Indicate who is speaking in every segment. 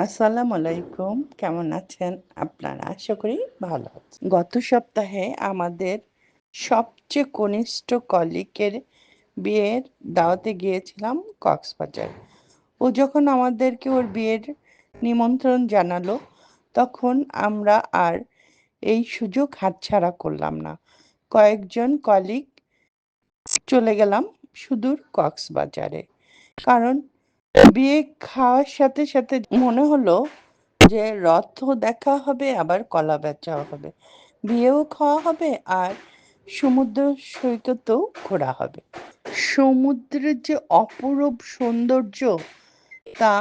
Speaker 1: আসসালামু আলাইকুম। কেমন আছেন আপনারা? আশা করি ভালো আছেন। গত সপ্তাহে আমাদের সবচেয়ে কনিষ্ঠ কলিগের বিয়ের দাওয়াতে গিয়েছিলাম কক্সবাজার। ও যখন আমাদেরকে ওর বিয়ের নিমন্ত্রণ জানালো, তখন আমরা আর এই সুযোগ হাতছাড়া করলাম না। কয়েকজন কলিগ চলে গেলাম সুদূর কক্সবাজারে। কারণ বিয়ে খাওয়ার সাথে সাথে মনে হলো যে রথও দেখা হবে, আবার কলা বেচাও হবে, বিয়েও খাওয়া হবে, আর সমুদ্র সৈকতেও ঘোরা হবে। সমুদ্রের যে অপরূপ সৌন্দর্য, তা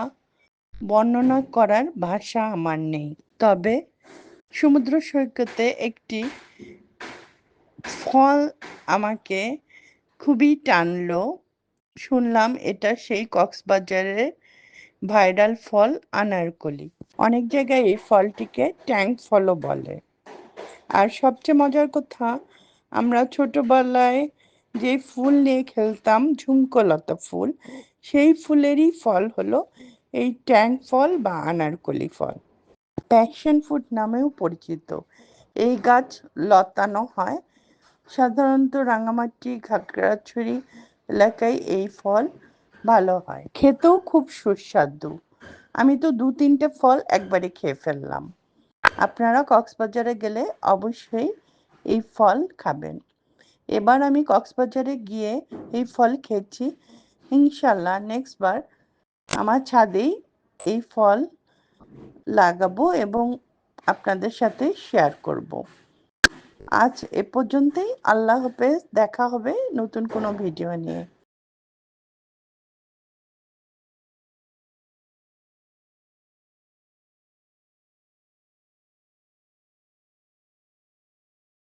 Speaker 1: বর্ণনা করার ভাষা আমার নেই। তবে সমুদ্র সৈকতে একটি ফল আমাকে খুবই টানলো। শুনলাম এটা সেই কক্সবাজারের ভাইরাল ফল আনারকলি। অনেক জায়গায় এই ফলটিকে ট্যাঙ্ক ফলও বলে। আর সবচেয়ে মজার কথা, আমরা ছোটবেলায় যে ফুল নিয়ে খেলতাম, ঝুমকোলতা ফুল, সেই ফুলেরই ফল হলো এই ট্যাঙ্ক ফল বা আনারকলি ফল। প্যাশন ফ্রুট নামেও পরিচিত। এই গাছ লতানো হয়। সাধারণত রাঙামাটি, খাগড়াছড়ি এলাকায় এই ফল ভালো হয়, খেতেও খুব সুস্বাদু। আমি তো 2-3টে ফল একবারে খেয়ে ফেললাম। আপনারা কক্সবাজারে গেলে অবশ্যই এই ফল খাবেন। এবার আমি কক্সবাজারে গিয়ে এই ফল খেয়েছি। ইনশাল্লাহ নেক্সট বার আমার ছাদেই এই ফল লাগাবো এবং আপনাদের সাথে শেয়ার করব। আজ এ পর্যন্তই। আল্লাহ হাফেজ। দেখা হবে নতুন কোনো ভিডিও নিয়ে।